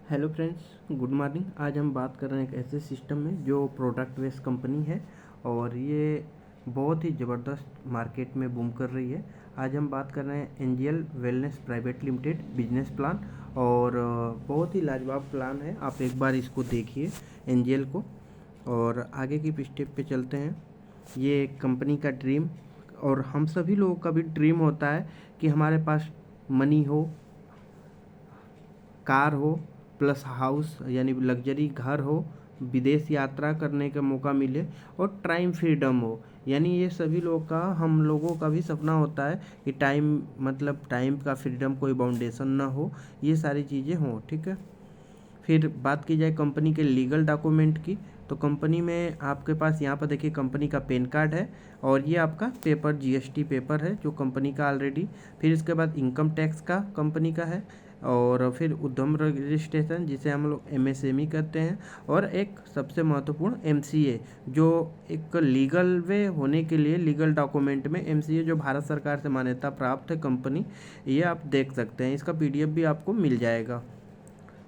Hello friends, good morning. आज हम बात कर रहे हैं एक ऐसे सिस्टम में जो प्रोडक्ट बेस्ड कंपनी है और ये बहुत ही ज़बरदस्त मार्केट में बूम कर रही है। आज हम बात कर रहे हैं Angel wellness private limited business plan और बहुत ही लाजवाब प्लान है। आप एक बार इसको देखिए एंजियल को और आगे की स्टेप पे चलते हैं। ये कंपनी का ड्रीम और हम सभी लोगों का भी ड्रीम होता है कि हमारे पास मनी हो, कार हो, प्लस हाउस यानी लग्जरी घर हो, विदेश यात्रा करने का मौका मिले और टाइम फ्रीडम हो। यानी ये सभी लोग का, हम लोगों का भी सपना होता है कि टाइम का फ्रीडम, कोई बाउंडेशन ना हो, ये सारी चीज़ें हों। ठीक है। फिर बात की जाए कंपनी के लीगल डॉक्यूमेंट की, तो कंपनी में आपके पास यहाँ पर देखिए कंपनी का पैन कार्ड है और ये आपका पेपर जीएसटी पेपर है जो कंपनी का ऑलरेडी। फिर इसके बाद इनकम टैक्स का कंपनी का है और फिर उद्यम रजिस्ट्रेशन जिसे हम लोग एमएसएमई करते हैं और एक सबसे महत्वपूर्ण एमसीए जो एक लीगल वे होने के लिए लीगल डॉक्यूमेंट में एमसीए जो भारत सरकार से मान्यता प्राप्त है कंपनी, ये आप देख सकते हैं। इसका पीडीएफ भी आपको मिल जाएगा।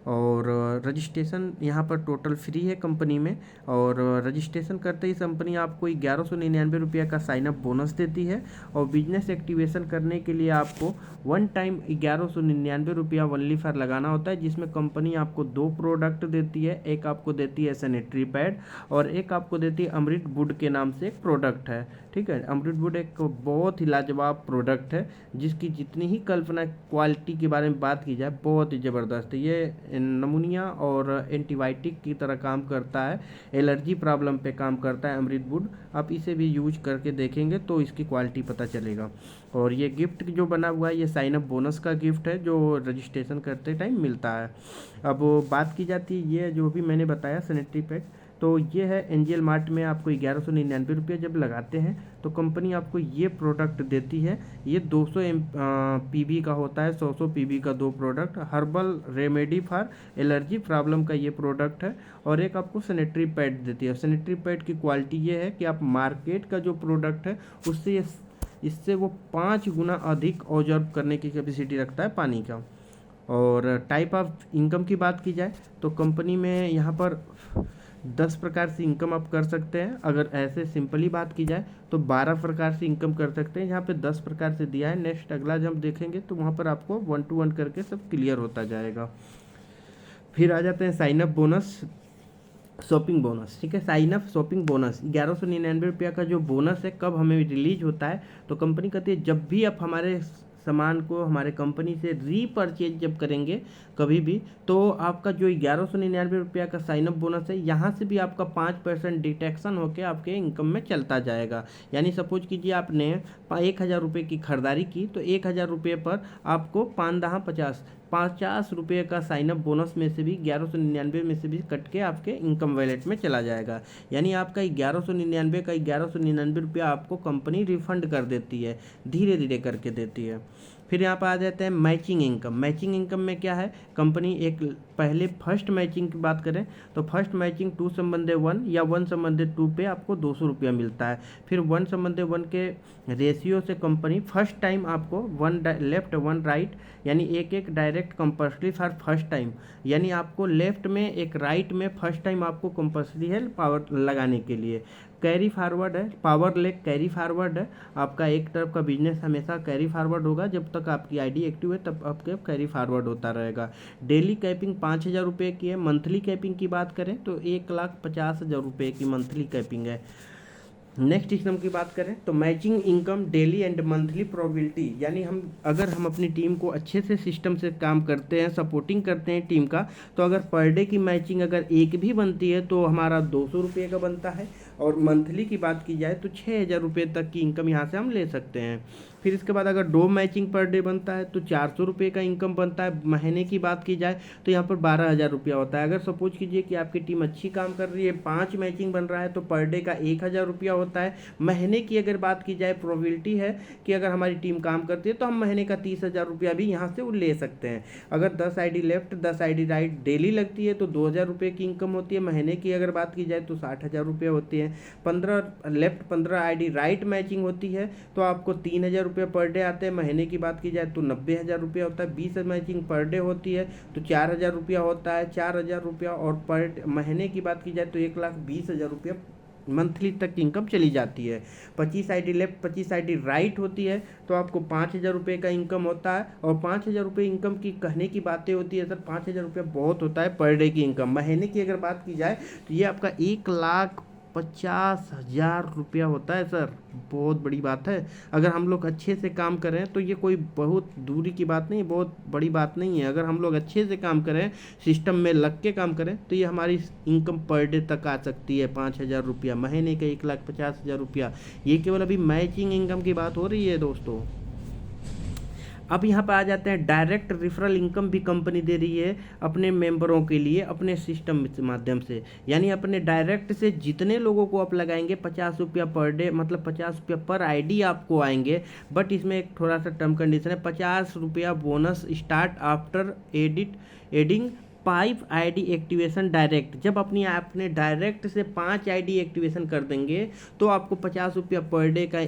और रजिस्ट्रेशन यहाँ पर टोटल फ्री है कंपनी में और रजिस्ट्रेशन करते ही कंपनी आपको 1199 का साइनअप बोनस देती है और बिजनेस एक्टिवेशन करने के लिए आपको वन टाइम 1199 ओनली फॉर लगाना होता है, जिसमें कंपनी आपको 2 प्रोडक्ट देती है। एक आपको देती है सैनिटरी पैड और एक आपको देती है अमृत वुड के नाम से एक प्रोडक्ट है। ठीक है। अमृत वुड एक बहुत ही लाजवाब प्रोडक्ट है जिसकी जितनी ही कल्पना क्वालिटी के बारे में बात की जाए बहुत ही ज़बरदस्त है। ये नमूनिया और एंटीबायोटिक की तरह काम करता है, एलर्जी प्रॉब्लम पे काम करता है अमृत वुड। आप इसे भी यूज करके देखेंगे तो इसकी क्वालिटी पता चलेगा। और ये गिफ्ट जो बना हुआ है ये साइन अप बोनस का गिफ्ट है जो रजिस्ट्रेशन करते टाइम मिलता है। अब बात की जाती है ये जो भी मैंने बताया सैनिटरी पैड, तो ये है एंजियल मार्ट में आपको 1199 जब लगाते हैं तो कंपनी आपको ये प्रोडक्ट देती है। ये 200 पीबी का होता है, 100 पीबी का 2 product, herbal remedy for allergy problem का ये प्रोडक्ट है और एक आपको सैनिटरी पैड देती है। सैनिटरी पैड की क्वालिटी ये है कि आप मार्केट का जो प्रोडक्ट है उससे इससे वो 5 गुना अधिक ऑब्जर्व करने की कैपेसिटी रखता है पानी का। और टाइप ऑफ इनकम की बात की जाए तो कंपनी में यहाँ पर 10 प्रकार से इनकम आप कर सकते हैं। अगर ऐसे सिंपली बात की जाए तो 12 प्रकार से इनकम कर सकते हैं। यहाँ पे 10 प्रकार से दिया है। नेक्स्ट अगला जब हम देखेंगे तो वहाँ पर आपको 1 to 1 करके सब क्लियर होता जाएगा। फिर आ जाते हैं sign up bonus, shopping bonus. ठीक है। साइन अप शॉपिंग बोनस 1199 का जो बोनस है कब हमें रिलीज होता है, तो कंपनी कहती है जब भी आप हमारे सामान को हमारे कंपनी से रीपरचेज जब करेंगे कभी भी, तो आपका जो 1199 का साइन अप बोनस है यहाँ से भी आपका 5% डिटेक्शन होकर आपके इनकम में चलता जाएगा। यानी सपोज कीजिए आपने 1000 की खरीदारी की तो 1000 पर आपको 50 रुपये का साइनअप बोनस में से भी 1199 में से भी कट के आपके इनकम वैलेट में चला जाएगा। यानी आपका 1199 का 1199 आपको कंपनी रिफंड कर देती है, धीरे धीरे करके देती है। फिर यहाँ पर आ जाते हैं मैचिंग इनकम। मैचिंग इनकम में क्या है, कंपनी एक पहले फर्स्ट मैचिंग की बात करें तो फर्स्ट मैचिंग 2 संबंधे 1 या 1 संबंधे 2 पे आपको 200 रुपया मिलता है। फिर 1 संबंधे 1 के रेशियो से कंपनी फर्स्ट टाइम आपको 1 लेफ्ट 1 राइट यानी एक direct compulsory for first time, यानी आपको लेफ्ट में एक राइट में फर्स्ट टाइम आपको कंपल्सरी है पावर लगाने के लिए। कैरी फॉरवर्ड है, पावर लेग कैरी फॉरवर्ड है। आपका एक तरफ का बिजनेस हमेशा कैरी फॉरवर्ड होगा, जब तक आपकी आईडी एक्टिव है तब आपके कैरी फॉरवर्ड होता रहेगा। डेली कैपिंग 5000 रुपये की है। मंथली कैपिंग की बात करें तो 1,50,000 रुपये की मंथली कैपिंग है। नेक्स्ट सिस्टम की बात करें तो matching income daily and monthly probability, यानी अगर हम अपनी टीम को अच्छे से सिस्टम से काम करते हैं, सपोर्टिंग करते हैं टीम का, तो अगर पर डे की मैचिंग अगर एक भी बनती है तो हमारा 200 रुपये का बनता है और मंथली की बात की जाए तो 6000 रुपये तक की इनकम यहाँ से हम ले सकते हैं। फिर इसके बाद अगर 2 मैचिंग पर डे बनता है तो 400 रुपये का इनकम बनता है। महीने की बात की जाए तो यहाँ पर 12,000 रुपया होता है। अगर सपोज कीजिए कि आपकी टीम अच्छी काम कर रही है, 5 मैचिंग बन रहा है तो पर डे का 1000 रुपया होता है। महीने की अगर बात की जाए प्रोबेबिलिटी है कि अगर हमारी टीम काम करती है तो हम महीने का 30,000 रुपया भी यहाँ से वो ले सकते हैं। अगर 10 ID left 10 ID right daily लगती है तो 2000 रुपये की इनकम होती है। महीने की अगर बात की जाए तो 60,000 रुपये होती है। हैं। 15 लेफ्ट 15 आईडी राइट मैचिंग होती है तो आपको 3,000 रुपये पर डे आते हैं। महीने की बात की जाए तो 90,000 रुपया होता है। 20 मैचिंग पर डे होती है तो 4,000 रुपया होता है। 4,000 रुपया और पर महीने की बात की जाए तो 1,20,000 रुपया मंथली तक इनकम चली जाती है। 25 आईडी लेफ्ट 25 आईडी राइट होती है तो आपको 5,000 रुपये का इनकम होता है। और 5,000 रुपये इनकम की कहने की बातें होती है सर, 5,000 रुपये बहुत होता है पर डे की इनकम। महीने की अगर बात की जाए तो ये आपका 1,50,000 रुपया होता है सर, बहुत बड़ी बात है। अगर हम लोग अच्छे से काम करें तो ये कोई बहुत दूरी की बात नहीं, बहुत बड़ी बात नहीं है। अगर हम लोग अच्छे से काम करें, सिस्टम में लग के काम करें तो ये हमारी इनकम पर डे तक आ सकती है 5,000 रुपया। महीने का 1,50,000 रुपया, ये केवल अभी मैचिंग इनकम की बात हो रही है दोस्तों। अब यहाँ पर आ जाते हैं, डायरेक्ट रेफरल इनकम भी कंपनी दे रही है अपने मेंबरों के लिए अपने सिस्टम के माध्यम से। यानी अपने डायरेक्ट से जितने लोगों को आप लगाएंगे 50 रुपया पर डे, मतलब 50 रुपया पर आईडी आपको आएंगे। बट इसमें एक थोड़ा सा टर्म कंडीशन है, 50 रुपया bonus start after adding 5 ID activation direct. जब अपने डायरेक्ट से 5 आईडी एक्टिवेशन कर देंगे तो आपको 50 रुपया पर डे का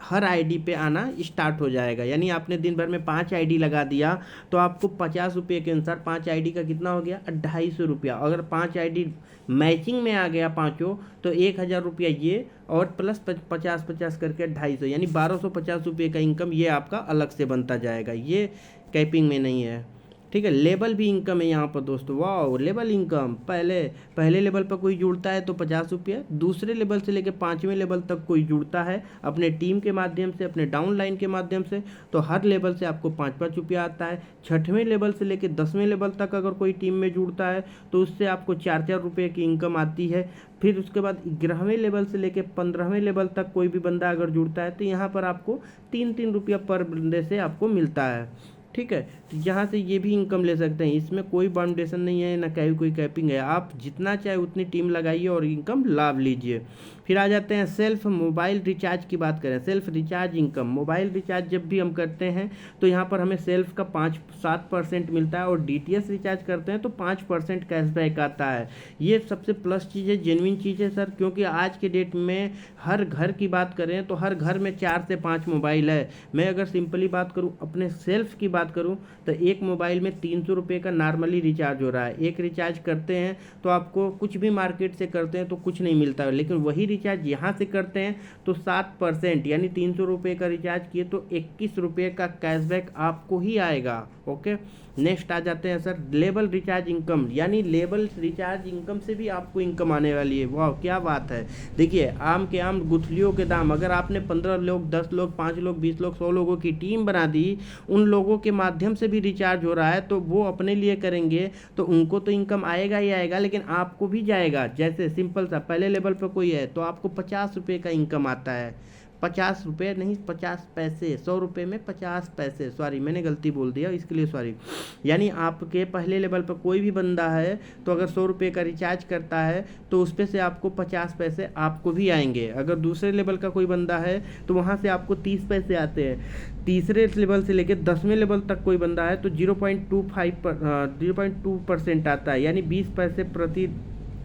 हर आईडी पे आना स्टार्ट हो जाएगा। यानी आपने दिन भर में 5 आईडी लगा दिया तो आपको 50 रुपये के अनुसार 5 आईडी का कितना हो गया, 250 रुपया। अगर 5 आईडी मैचिंग में आ गया पाँचों तो 1,000 रुपया ये और प्लस 50-50 करके 250, यानी 1,250 रुपये का इनकम ये आपका अलग से बनता जाएगा। ये कैपिंग में नहीं है, ठीक है। लेवल भी इनकम है यहाँ पर दोस्तों, वाह। लेवल इनकम पहले लेवल पर कोई जुड़ता है तो 50 रुपये, दूसरे लेवल से लेकर 5वें लेवल तक कोई जुड़ता है अपने टीम के माध्यम से, अपने डाउनलाइन के माध्यम से, तो हर लेवल से आपको 5-5 रुपया आता है। 6वें लेवल से लेकर 10वें लेवल तक अगर कोई टीम में जुड़ता है तो उससे आपको 4-4 रुपये की इनकम आती है। फिर उसके बाद 11वें लेवल से लेकर 15वें लेवल तक कोई भी बंदा अगर जुड़ता है तो यहाँ पर आपको 3-3 रुपया पर बंदे से आपको मिलता है, ठीक है। तो यहाँ से ये भी इनकम ले सकते हैं, इसमें कोई बाउंडेशन नहीं है, ना कहीं कोई कैपिंग है। आप जितना चाहे उतनी टीम लगाइए और इनकम लाभ लीजिए। फिर आ जाते हैं सेल्फ मोबाइल रिचार्ज की बात करें, self recharge income. Mobile recharge जब भी हम करते हैं तो यहाँ पर हमें सेल्फ का 5-7% मिलता है और DTS रिचार्ज करते हैं तो 5% कैशबैक आता है। ये सबसे प्लस चीज़ है, जेन्युइन चीज़ है सर, क्योंकि आज के डेट में हर घर की बात करें तो हर घर में 4 से 5 मोबाइल है। मैं अगर सिंपली बात करूँ, अपने सेल्फ की बात करूँ तो एक मोबाइल में 300 रुपये का नॉर्मली रिचार्ज हो रहा है। एक रिचार्ज करते हैं तो आपको कुछ भी मार्केट से करते हैं तो कुछ नहीं मिलता है, लेकिन वही रिचार्ज यहाँ से करते हैं तो 7%, यानी 300 रुपये का रिचार्ज किए तो 21 रुपये का कैशबैक आपको ही आएगा। ओके, नेक्स्ट आ जाते हैं सर लेवल रिचार्ज इनकम, यानी लेवल रिचार्ज इनकम से भी आपको इनकम आने वाली है। वाह क्या बात है। देखिए, आम के आम गुठलियों के दाम। अगर आपने 15 लोग 10 लोग 5 लोग 20 लोग 100 लोगों की टीम बना दी, उन लोगों के माध्यम से भी रिचार्ज हो रहा है तो वो अपने लिए करेंगे तो उनको तो इनकम आएगा ही आएगा, लेकिन आपको भी जाएगा। जैसे सिंपल सा पहले लेवल पर कोई है तो आपको 50 रुपये का इनकम आता है, 50 रुपये नहीं 50 पैसे, 100 रुपये में 50 पैसे, सॉरी मैंने गलती बोल दिया, इसके लिए सॉरी। यानी आपके पहले लेवल पर कोई भी बंदा है तो अगर 100 रुपये का रिचार्ज करता है तो उस पे से आपको 50 पैसे आपको भी आएंगे। अगर दूसरे लेवल का कोई बंदा है तो वहाँ से आपको 30 पैसे आते हैं। तीसरे लेवल से लेकर 10वें लेवल तक कोई बंदा है तो 0.2% आता है, यानी 20 पैसे प्रति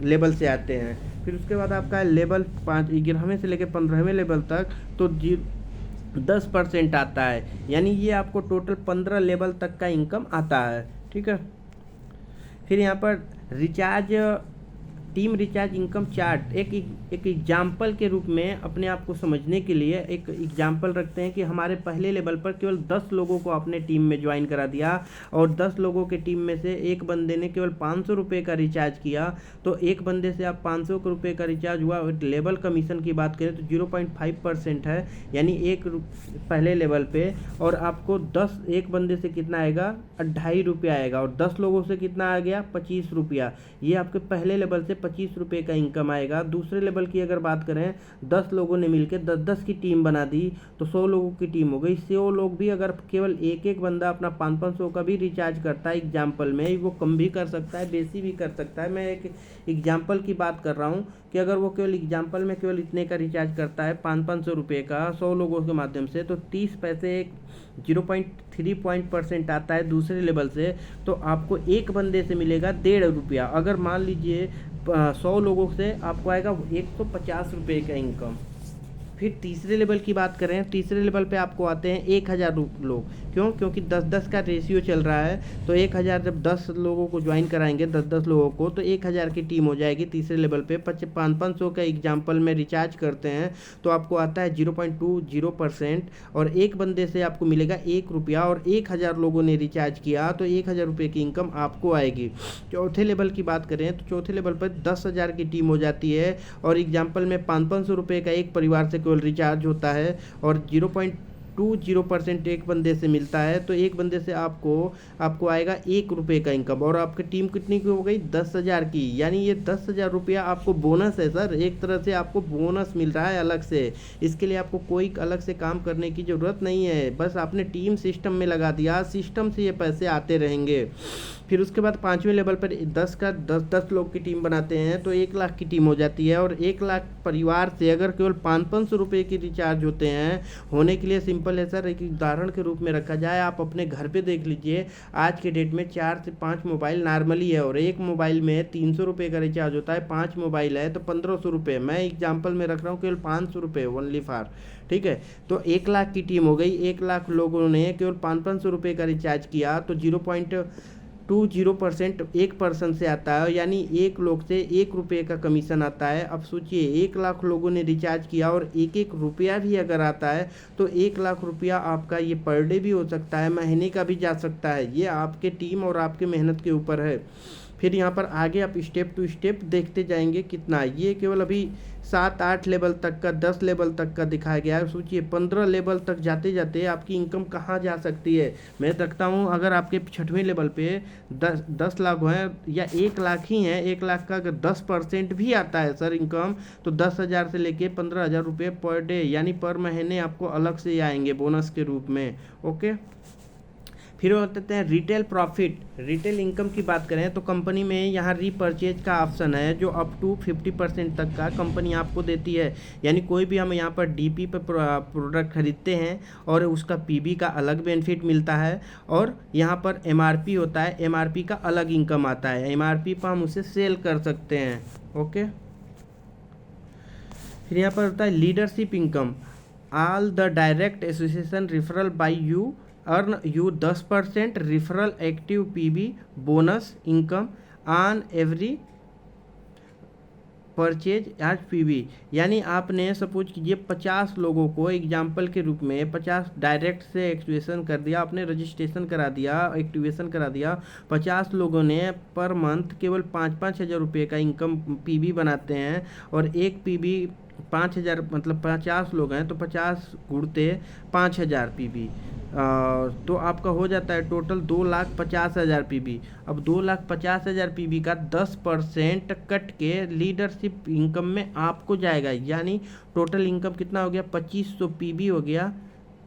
लेवल से आते हैं। फिर उसके बाद आपका लेवल 11वें से लेकर 15वें लेवल तक तो 10% आता है, यानी ये आपको टोटल 15 लेवल तक का इनकम आता है, ठीक है। फिर यहाँ पर recharge team recharge income chart, एक एग्जाम्पल के रूप में अपने आप को समझने के लिए एक एग्जाम्पल रखते हैं कि हमारे पहले लेवल पर केवल 10 लोगों को अपने टीम में ज्वाइन करा दिया और 10 लोगों के टीम में से एक बंदे ने केवल 500 रुपये का रिचार्ज किया, तो एक बंदे से आप 500 रुपये का रिचार्ज हुआ। लेवल कमीशन की बात करें तो 0.5% है, यानी एक पहले लेवल पे, और आपको 10 एक बंदे से कितना आएगा 2.5 रुपया आएगा, और 10 लोगों से कितना आ गया 25 रुपया। ये आपके पहले लेवल से 25 रुपये का इनकम आएगा। दूसरे लेवल की अगर बात करें 10 लोगों ने मिलकर 10-10 की टीम बना दी तो 100 लोगों की टीम हो गई। 100 लोग भी अगर केवल एक बंदा अपना 500 का भी रिचार्ज करता है एग्जाम्पल में, वो कम भी कर सकता है बेसी भी कर सकता है। मैं एक एग्जाम्पल की बात कर रहा हूँ कि अगर वो केवल एग्जाम्पल में केवल इतने का रिचार्ज करता है 500 रुपये का 100 लोगों के माध्यम से, तो 30 पैसे 0.3% आता है दूसरे लेवल से, तो आपको एक बंदे से मिलेगा 1.5 रुपया। अगर मान लीजिए 100 लोगों से आपको आएगा 150 रुपये का इनकम। फिर तीसरे लेवल की बात करें, तीसरे लेवल पे आपको आते हैं 1000 लोग। क्यों? क्योंकि 10-10 का रेशियो चल रहा है, तो 1000 जब 10 लोगों को ज्वाइन कराएंगे, 10-10 लोगों को, तो 1000 की टीम हो जाएगी तीसरे लेवल पे। 500 का एग्जाम्पल में रिचार्ज करते हैं तो आपको आता है 0.20%, और एक बंदे से आपको मिलेगा 1 रुपया, और 1000 लोगों ने रिचार्ज किया तो 1000 रुपये की इनकम आपको आएगी। चौथे लेवल की बात करें तो चौथे लेवल पर 10,000 की टीम हो जाती है, और एग्जाम्पल में 500 रुपये का एक परिवार से केवल रिचार्ज होता है, और 0.20% एक बंदे से मिलता है, तो एक बंदे से आपको आएगा 1 रुपये का इनकम। और आपकी टीम कितनी की हो गई? 10,000 की। यानी ये 10,000 रुपया आपको बोनस है सर, एक तरह से आपको बोनस मिल रहा है अलग से। इसके लिए आपको कोई अलग से काम करने की ज़रूरत नहीं है, बस आपने टीम सिस्टम में लगा दिया, सिस्टम से ये पैसे आते रहेंगे। फिर उसके बाद 5वें लेवल पर 10 लोग की टीम बनाते हैं तो 1 लाख की टीम हो जाती है, और 1 लाख परिवार से अगर केवल 500 रुपये की रिचार्ज होते हैं, होने के लिए सिंपल है सर, एक उदाहरण के रूप में रखा जाए, आप अपने घर पे देख लीजिए, आज के डेट में 4 से 5 मोबाइल नॉर्मली है, और एक मोबाइल में 300 रुपये का रिचार्ज होता है, 5 मोबाइल है तो 1500 रुपये। मैं एग्जाम्पल में रख रहा हूँ, केवल 500 रुपये ओनली फॉर, ठीक है। तो 1 लाख की टीम हो गई, 1 लाख लोगों ने केवल 500 रुपये का रिचार्ज किया, तो 0.20% एक पर्सन से आता है, यानी 1 लोग से 1 रुपये का कमीशन आता है। अब सोचिए 1 लाख लोगों ने रिचार्ज किया और 1-1 रुपया भी अगर आता है, तो 1 लाख रुपया आपका ये पर डे भी हो सकता है, महीने का भी जा सकता है। ये आपके टीम और आपके मेहनत के ऊपर है। फिर यहाँ पर आगे आप स्टेप टू स्टेप देखते जाएंगे कितना, ये केवल अभी 7-8 लेवल तक का, 10 लेवल तक का दिखाया गया है। सोचिए 15 लेवल तक जाते जाते आपकी इनकम कहाँ जा सकती है। मैं रखता हूँ अगर आपके 6वें लेवल पे 10 लाख हैं या 1 लाख ही हैं, 1 लाख का अगर 10% भी आता है सर इनकम, तो 10,000 से लेके 15,000 रुपये पर डे, यानी पर महीने आपको अलग से आएंगे बोनस के रूप में। ओके, फिर बताते हैं रिटेल प्रॉफिट। रिटेल इनकम की बात करें तो कंपनी में यहाँ रीपर्चेज का ऑप्शन है, जो अप टू 50% तक का कंपनी आपको देती है। यानी कोई भी हम यहाँ पर डीपी पे प्रोडक्ट खरीदते हैं और उसका पीबी का अलग बेनिफिट मिलता है, और यहाँ पर एमआरपी होता है, एमआरपी का अलग इनकम आता है, एमआरपी पर हम उसे सेल कर सकते हैं। ओके, फिर यहाँ पर होता है leadership income. All the direct association referral by you earn you 10% referral active PB bonus income on every purchase at PB. यानी आपने सपोज कीजिए 50 लोगों को एग्जाम्पल के रूप में 50 डायरेक्ट से एक्टिवेशन कर दिया, आपने रजिस्ट्रेशन करा दिया, एक्टिवेशन करा दिया, 50 लोगों ने पर मंथ केवल 5-5 हज़ार रुपये का इनकम पीबी बनाते हैं, और एक पीबी 5,000 मतलब 50 लोग हैं तो 50 गुणते 5,000 पीबी, तो आपका हो जाता है टोटल 2,50,000 पीबी। अब 2,50,000 पीबी का 10% कट के लीडरशिप इनकम में आपको जाएगा, यानी टोटल इनकम कितना हो गया? 2500 पीबी हो गया,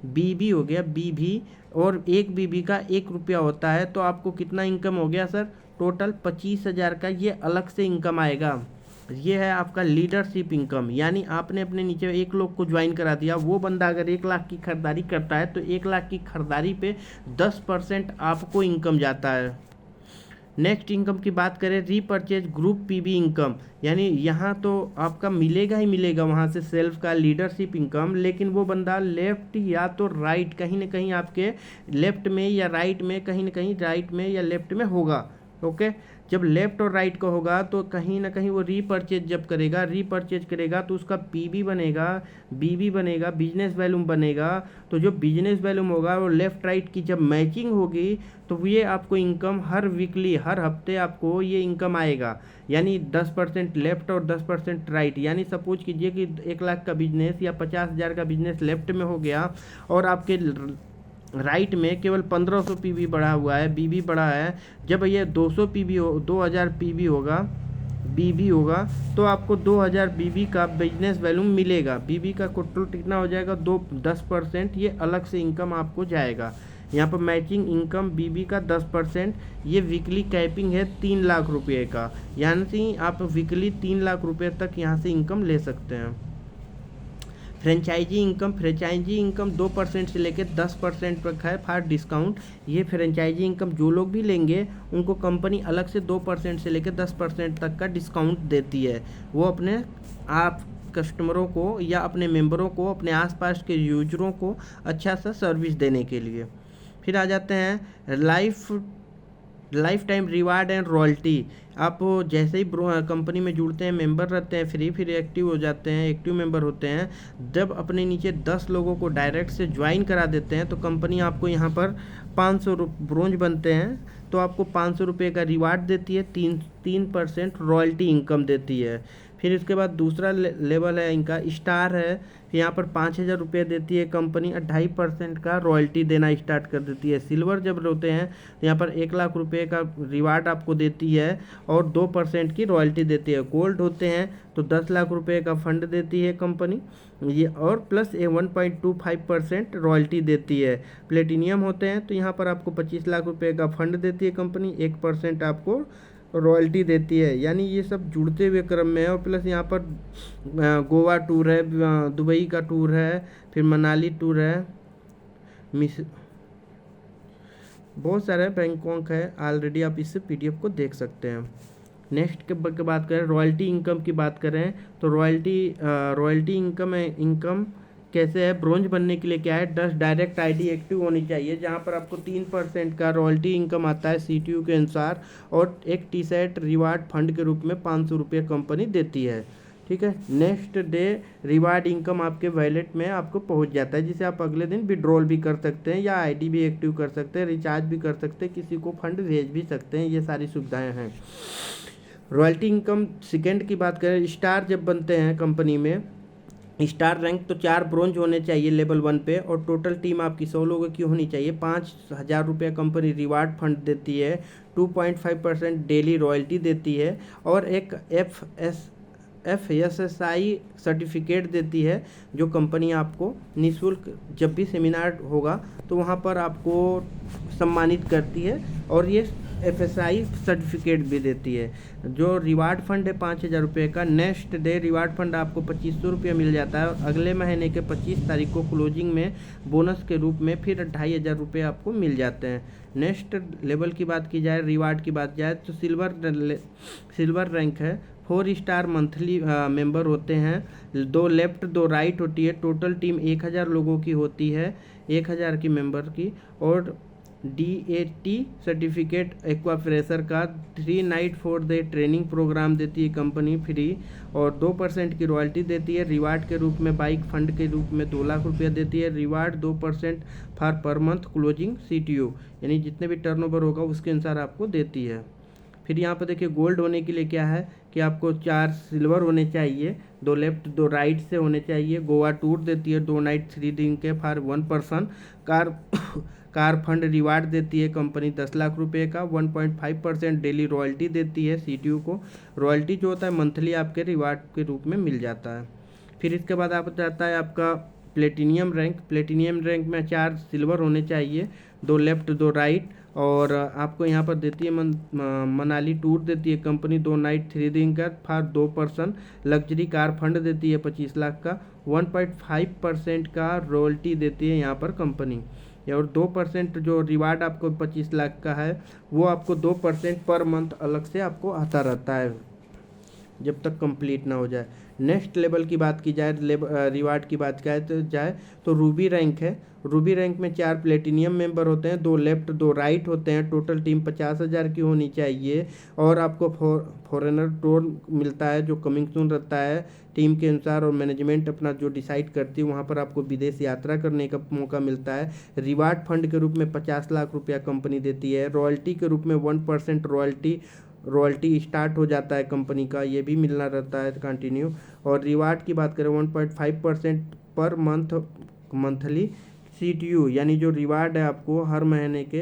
बीबी हो गया, बीबी, और एक बीबी का 1 रुपया होता है, तो आपको कितना इनकम हो गया सर? टोटल 25,000 का ये अलग से इनकम आएगा। ये है आपका लीडरशिप इनकम। यानी आपने अपने नीचे 1 लोग को ज्वाइन करा दिया, वो बंदा अगर 1 लाख की खरीदारी करता है तो 1 लाख की खरीदारी पे 10% आपको इनकम जाता है। नेक्स्ट इनकम की बात करें, रीपर्चेज ग्रुप पीबी इनकम। यानी यहाँ तो आपका मिलेगा ही मिलेगा वहाँ से सेल्फ का लीडरशिप इनकम, लेकिन वो बंदा लेफ्ट या तो राइट, कहीं ना कहीं आपके लेफ्ट में या राइट में, कहीं ना कहीं राइट में या लेफ्ट में होगा। ओके, जब लेफ्ट और राइट का होगा तो कहीं ना कहीं वो रीपर्चेज जब करेगा, रीपर्चेज करेगा तो उसका पीबी बनेगा, बीबी बनेगा, बिजनेस वैल्यूम बनेगा। तो जो बिजनेस वैल्यूम होगा वो लेफ्ट राइट की जब मैचिंग होगी तो ये आपको इनकम हर वीकली, हर हफ्ते आपको ये इनकम आएगा। यानी 10% लेफ्ट और 10% राइट। यानी सपोज कीजिए कि 1 लाख का बिजनेस या 50,000 का बिजनेस लेफ्ट में हो गया, और आपके राइट में केवल 1500 पीबी बढ़ा हुआ है, बीबी बढ़ा है। जब ये 200 पीबी हो, 2000 पीबी होगा, बीबी होगा, तो आपको 2000 बीबी का बिजनेस वैल्यूम मिलेगा। बीबी का टोटल कितना हो जाएगा? 10%, ये अलग से इनकम आपको जाएगा। यहाँ पर मैचिंग इनकम बीबी का 10%, ये वीकली कैपिंग है 3 लाख रुपये का, यानी आप वीकली 3 लाख रुपये तक यहाँ से इनकम ले सकते हैं। फ्रेंचाइजी इनकम 2% से लेकर 10% तक है फॉर डिस्काउंट। ये फ्रेंचाइजी इनकम जो लोग भी लेंगे उनको कंपनी अलग से 2% से लेकर 10% तक का डिस्काउंट देती है। वो अपने आप कस्टमरों को या अपने मेंबरों को, अपने आसपास के यूजरों को अच्छा सा सर्विस देने के लिए। फिर आ जाते हैं life time reward and royalty. आप जैसे ही कंपनी में जुड़ते हैं, मेंबर रहते हैं, फिर एक्टिव हो जाते हैं, एक्टिव मेंबर होते हैं, जब अपने नीचे 10 लोगों को डायरेक्ट से ज्वाइन करा देते हैं तो कंपनी आपको यहाँ पर 500 ब्रोंज बनते हैं तो आपको 500 रुपये का रिवार्ड देती है, 3% रॉयल्टी इनकम देती है। फिर इसके बाद दूसरा लेवल है इनका स्टार है, यहाँ पर 5,000 रुपये देती है कंपनी और 2.5% का रॉयल्टी देना स्टार्ट कर देती है। सिल्वर जब होते हैं तो यहाँ पर 1,00,000 रुपये का रिवार्ड आपको देती है और 2% की रॉयल्टी देती है। गोल्ड होते हैं तो 10 लाख रुपये का फंड देती है कंपनी ये, और प्लस 1.25% रॉयल्टी देती है। प्लेटिनियम होते हैं तो यहाँ पर आपको 25 लाख रुपये का फंड देती है कंपनी, 1% आपको रॉयल्टी देती है। यानी ये सब जुड़ते हुए क्रम में है। और प्लस यहाँ पर गोवा टूर है, दुबई का टूर है, फिर मनाली टूर है, बहुत सारे बैंकॉक है। ऑलरेडी आप इस PDF को देख सकते हैं। नेक्स्ट के बात करें, रॉयल्टी इनकम की बात करें तो रॉयल्टी इनकम कैसे है। ब्रोंज बनने के लिए क्या है, 10 डायरेक्ट ID एक्टिव होनी चाहिए, जहां पर आपको 3% का रॉयल्टी इनकम आता है CTU के अनुसार, और एक T-सेट रिवार्ड फंड के रूप में 500 रुपये कंपनी देती है। ठीक है। नेक्स्ट डे रिवार्ड इनकम आपके वॉलेट में आपको पहुंच जाता है, जिसे आप अगले दिन विड्रॉल भी कर सकते हैं या ID भी एक्टिव कर सकते हैं, रिचार्ज भी कर सकते हैं, किसी को फंड भेज भी सकते हैं। ये सारी सुविधाएँ हैं। रॉयल्टी इनकम सेकेंड की बात करें, स्टार जब बनते हैं कंपनी में, स्टार रैंक तो 4 ब्रोंज होने चाहिए लेवल 1 पे, और टोटल टीम आपकी 100 लोगों की होनी चाहिए। 5,000 रुपये कंपनी रिवार्ड फंड देती है, 2.5% डेली रॉयल्टी देती है, और एक FSSI सर्टिफिकेट देती है जो कंपनी आपको निःशुल्क, जब भी सेमिनार होगा तो वहाँ पर आपको सम्मानित करती है, और ये FSI सर्टिफिकेट भी देती है। जो रिवार्ड फंड है 5,000 रुपये का, नेक्स्ट डे रिवार्ड फंड आपको 2,500 रुपये मिल जाता है, और अगले महीने के 25 तारीख को क्लोजिंग में बोनस के रूप में फिर 2,500 रुपये आपको मिल जाते हैं। नेक्स्ट लेवल की बात की जाए, रिवार्ड की बात जाए तो सिल्वर रैंक है, 4 स्टार मंथली मेंबर होते हैं, 2 लेफ्ट 2 राइट होती है, टोटल टीम 1,000 लोगों की होती है, 1,000 की मेंबर की, और DAT सर्टिफिकेट एक्वा फ्रेशर का 3 नाइट 4 डे ट्रेनिंग प्रोग्राम देती है कंपनी फ्री, और 2% की रॉयल्टी देती है। रिवार्ड के रूप में बाइक फंड के रूप में 2 लाख रुपया देती है। Reward 2% for per month closing CTU, यानी जितने भी टर्नओवर होगा उसके अनुसार आपको देती है। फिर यहाँ पर देखिए गोल्ड होने के लिए क्या है कि आपको 4 सिल्वर होने चाहिए, 2 लेफ्ट 2 राइट से होने चाहिए। गोवा टूर देती है 2 नाइट 3 दिन के for 1 person. Car fund reward देती है कंपनी 10 लाख रुपए का, 1.5% डेली रॉयल्टी देती है CTU को। रॉयल्टी जो होता है मंथली आपके रिवार्ड के रूप में मिल जाता है। फिर इसके बाद आप जाता है आपका प्लेटिनियम रैंक में 4 सिल्वर होने चाहिए, 2 लेफ्ट 2 राइट, और आपको यहाँ पर देती है मनाली टूर देती है कंपनी 2 नाइट 3 दिन का for 2 person. Luxury car fund देती है 25 लाख का, 1.5% का रॉयल्टी देती है यहाँ पर कंपनी, और 2% जो रिवार्ड आपको 25 लाख का है वो आपको 2% पर मंथ अलग से आपको आता रहता है जब तक कंप्लीट ना हो जाए। नेक्स्ट लेवल की बात की जाए, रिवार्ड की बात जाए तो रूबी रैंक है। रूबी रैंक में 4 प्लेटिनियम मेंबर होते हैं, 2 लेफ्ट 2 राइट होते हैं, टोटल टीम 50,000 की होनी चाहिए, और आपको फॉरेनर टूर मिलता है जो कमिंग सून रहता है टीम के अनुसार, और मैनेजमेंट अपना जो डिसाइड करती है, वहाँ पर आपको विदेश यात्रा करने का मौका मिलता है। रिवार्ड फंड के रूप में 50 लाख रुपया कंपनी देती है। रॉयल्टी के रूप में 1% रॉयल्टी स्टार्ट हो जाता है कंपनी का, ये भी मिलना रहता है कंटिन्यू। और रिवार्ड की बात करें 1.5% पर मंथली CTU, यानी जो रिवार्ड है आपको हर महीने के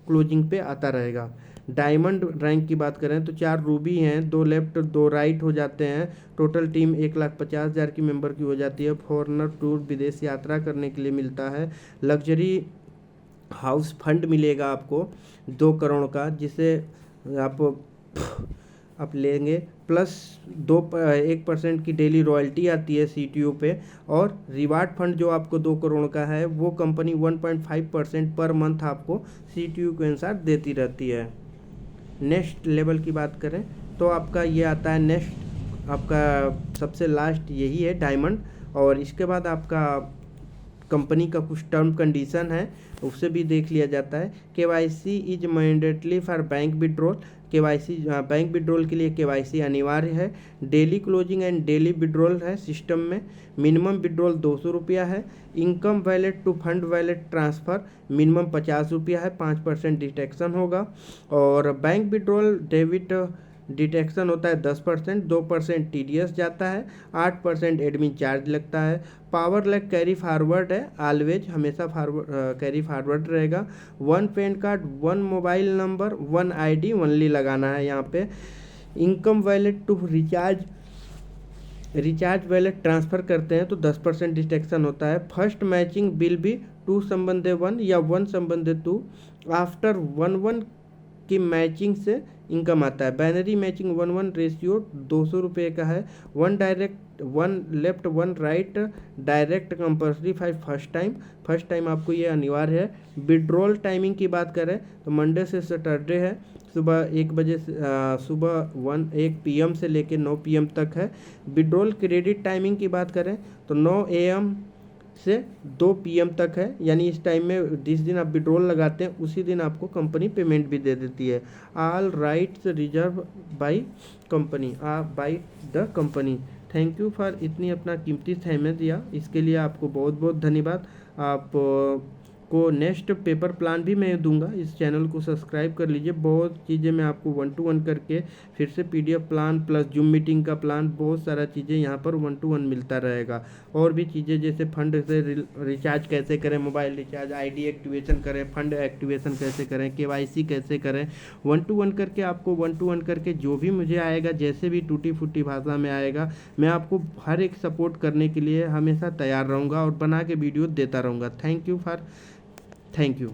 क्लोजिंग पे आता रहेगा। डायमंड रैंक की बात करें तो 4 रूबी हैं, 2 लेफ्ट 2 राइट हो जाते हैं, टोटल टीम 1,50,000 की मेंबर की हो जाती है। फॉरेनर टूर विदेश यात्रा करने के लिए मिलता है। लग्जरी हाउस फंड मिलेगा आपको 2 करोड़ का, जिसे आप आप लेंगे, प्लस 1% की डेली रॉयल्टी आती है CTO पे, और रिवार्ड फंड जो आपको 2 करोड़ का है वो कंपनी 1.5% पर मंथ आपको CTO के अनुसार देती रहती है। नेक्स्ट लेवल की बात करें तो आपका ये आता है नेक्स्ट, आपका सबसे लास्ट यही है डायमंड। और इसके बाद आपका कंपनी का कुछ टर्म कंडीशन है, उससे भी देख लिया जाता है। KYC is mandatory for bank withdrawal. KYC bank withdrawal के लिए KYC अनिवार्य है। Daily closing and daily withdrawal है सिस्टम में। मिनिमम विड्रॉल 200 रुपया है। Income wallet to fund wallet transfer minimum 50 रुपया है, 5% डिटेक्शन होगा। और बैंक विड्रॉल डेबिट डिटेक्शन होता है 10%, 2% TDS जाता है, 8% एडमिन चार्ज लगता है। पावर लैग कैरी फॉरवर्ड है, ऑलवेज हमेशा कैरी फॉरवर्ड रहेगा। 1 PAN card, 1 mobile number, 1 ID only लगाना है यहाँ पे। Income wallet to recharge wallet transfer करते हैं तो 10% डिटेक्शन होता है। फर्स्ट मैचिंग बिल भी 2 संबंधे 1 या 1 संबंधे 2 आफ्टर 1-1 की मैचिंग से इनकम आता है। बाइनरी मैचिंग 1-1 रेशियो 200 रुपये का है। 1 direct 1 left 1 right direct compulsory first time आपको ये अनिवार्य है। विड्रॉल टाइमिंग की बात करें तो मंडे से सैटरडे है, सुबह 1 बजे से सुबह 1 PM से लेकर 9 PM तक है। विड्रॉल क्रेडिट टाइमिंग की बात करें तो 9 AM से 2 PM तक है, यानी इस टाइम में जिस दिन आप विड्रॉल लगाते हैं उसी दिन आपको कंपनी पेमेंट भी दे देती है। All rights reserve by the company. Thank you for इतनी अपना कीमती समय दिया, इसके लिए आपको बहुत बहुत धन्यवाद। आप को नेक्स्ट पेपर प्लान भी मैं दूंगा, इस चैनल को सब्सक्राइब कर लीजिए। बहुत चीज़ें मैं आपको 1-to-1 करके फिर से PDF plan plus zoom meeting का प्लान, बहुत सारा चीज़ें यहाँ पर 1-to-1 मिलता रहेगा। और भी चीज़ें जैसे फंड से रिचार्ज कैसे करें, मोबाइल रिचार्ज, ID एक्टिवेशन करें, फंड एक्टिवेशन कैसे करें, KYC कैसे करें, 1-to-1 करके आपको 1-to-1 करके जो भी मुझे आएगा, जैसे भी टूटी फूटी भाषा में आएगा, मैं आपको हर एक सपोर्ट करने के लिए हमेशा तैयार रहूँगा और बना के वीडियो देता रहूँगा। Thank you.